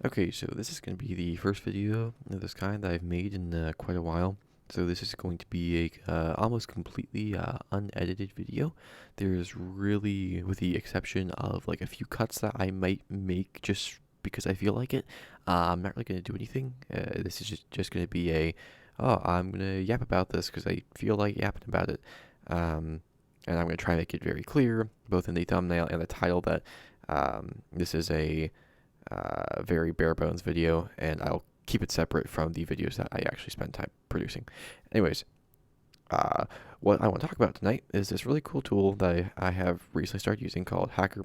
Okay, so this is going to be the first video of this kind that I've made in quite a while. So this is going to be a almost completely unedited video. There's really, with the exception of like a few cuts that I might make just because I feel like it, I'm not really going to do anything. This is just going to be I'm going to yap about this because I feel like yapping about it. And I'm going to try and make it very clear, both in the thumbnail and the title, that this is a very bare bones video, and I'll keep it separate from the videos that I actually spend time producing. Anyways, what I want to talk about tonight is this really cool tool that I have recently started using called Hacker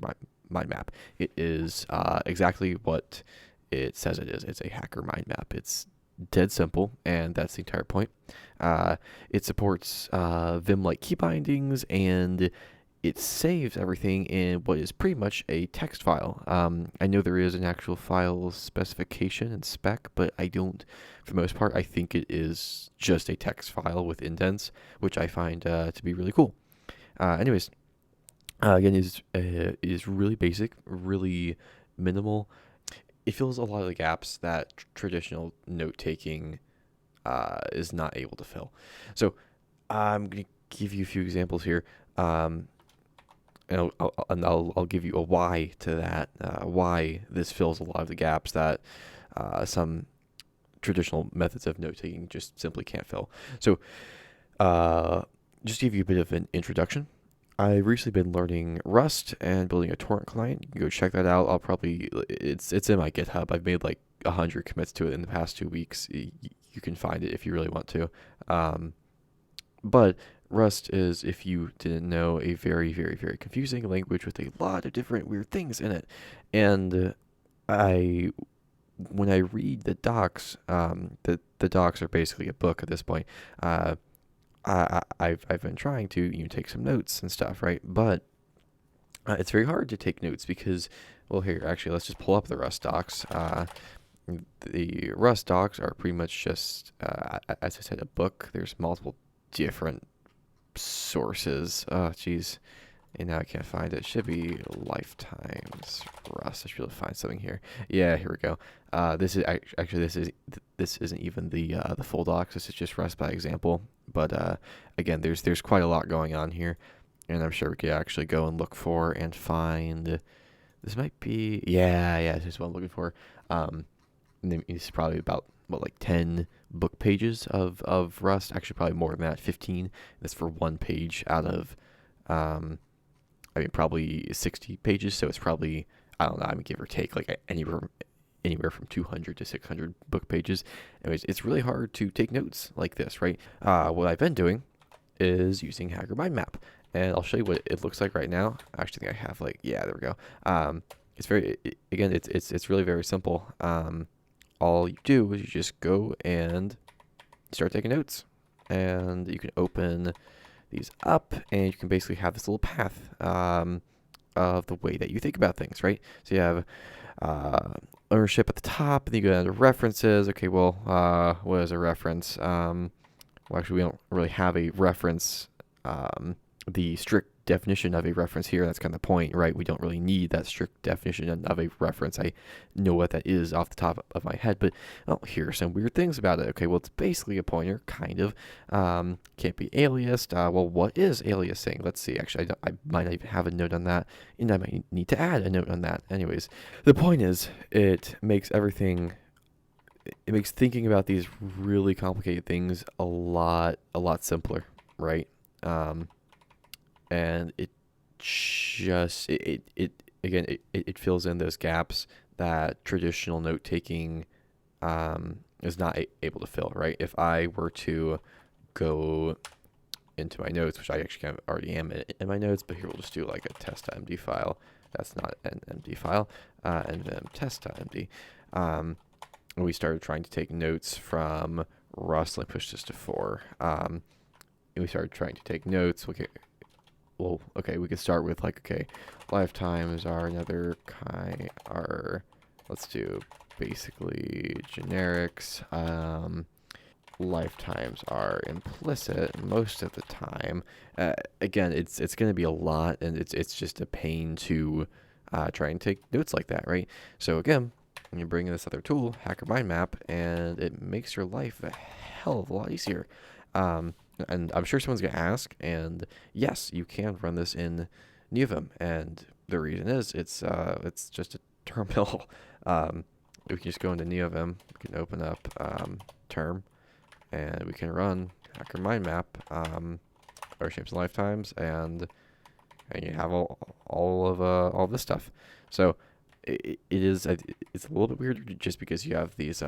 Mind Map. It is exactly what it says it is. It's a hacker mind map. It's dead simple, and that's the entire point. It supports Vim-like key bindings, and it saves everything in what is pretty much a text file. I know there is an actual file specification and spec, but I don't, for the most part, I think it is just a text file with indents, which I find to be really cool. Anyways, again, is really basic, really minimal. It fills a lot of the gaps that traditional note-taking is not able to fill. So I'm going to give you a few examples here. And I'll give you a why to that, why this fills a lot of the gaps that some traditional methods of note taking just simply can't fill. So, just to give you a bit of an introduction, I've recently been learning Rust and building a torrent client. You can go check that out. It's in my GitHub. I've made like 100 commits to it in the past 2 weeks. You can find it if you really want to. But Rust is, if you didn't know, a very, very, very confusing language with a lot of different weird things in it. And when I read the docs, the docs are basically a book at this point. I've been trying to take some notes and stuff, right? But it's very hard to take notes because, well, here actually let's just pull up the Rust docs. The Rust docs are pretty much just, as I said, a book. There's multiple different sources. Oh, geez. And now I can't find it. Should be Lifetimes Rust. I should be able to find something here. Yeah, here we go. This is actually this isn't even the full docs. This is just Rust by example. But again, there's quite a lot going on here, and I'm sure we could actually go and look for and find. This might be this is what I'm looking for. And then it's probably about like 10 book pages of Rust. Actually, probably more than that, 15. That's for one page out of, probably 60 pages. So it's probably, I don't know, give or take, like anywhere from 200 to 600 book pages. Anyways, it's really hard to take notes like this, right? What I've been doing is using Hacker Mind Map, and I'll show you what it looks like right now. I actually think I have there we go. It's really very simple. All you do is you just go and start taking notes, and you can open these up, and you can basically have this little path of the way that you think about things, right? So you have ownership at the top, and then you go down to references. Okay, well, what is a reference? Well, actually, we don't really have a reference. The strict definition of a reference here, that's kind of the point, right? We don't really need that strict definition of a reference. I know what that is off the top of my head, but here are some weird things about it. Okay, well, it's basically a pointer, kind of. Can't be aliased. Well, what is aliasing? Let's see. Actually, I might not even have a note on that, and I might need to add a note on that. Anyways, the point is, it makes thinking about these really complicated things a lot simpler, right? And it just it fills in those gaps that traditional note taking is not able to fill, right? If I were to go into my notes, which I actually kind of already am in my notes, but here we'll just do like a test.md file. That's not an MD file, and then test.md. We started trying to take notes from Rust. Let me push this to 4. And we started trying to take notes. Okay, we could start with lifetimes are another kind. Let's do basically generics. Lifetimes are implicit most of the time. Again, it's going to be a lot, and it's just a pain to try and take notes like that, right? So again, and you bring in this other tool, Hacker Mind Map, and it makes your life a hell of a lot easier. Um, and I'm sure someone's gonna ask, and yes, you can run this in NeoVim, and the reason is it's just a terminal. We can just go into NeoVim, we can open up term, and we can run Hacker Mind Map, Our Shapes and Lifetimes, and you have all this stuff. So it's a little bit weird just because you have these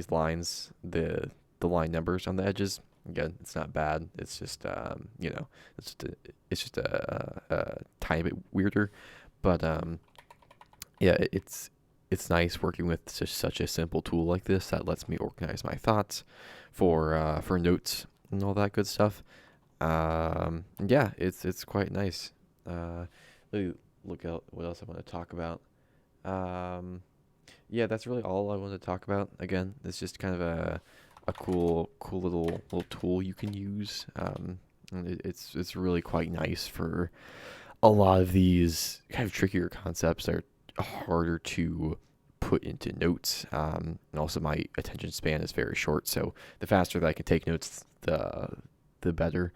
lines, the line numbers on the edges. Again, it's not bad. It's just it's just a tiny bit weirder, but yeah, it's nice working with such a simple tool like this that lets me organize my thoughts for notes and all that good stuff. Yeah, it's quite nice. Let me look out what else I want to talk about. Um, yeah, that's really all I wanted to talk about. Again, it's just kind of a cool little tool you can use. And it's really quite nice for a lot of these kind of trickier concepts that are harder to put into notes. And also my attention span is very short, so the faster that I can take notes, the better.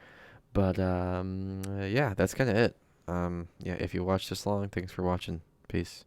But yeah, that's kind of it. Yeah, if you watched this long, thanks for watching. Peace.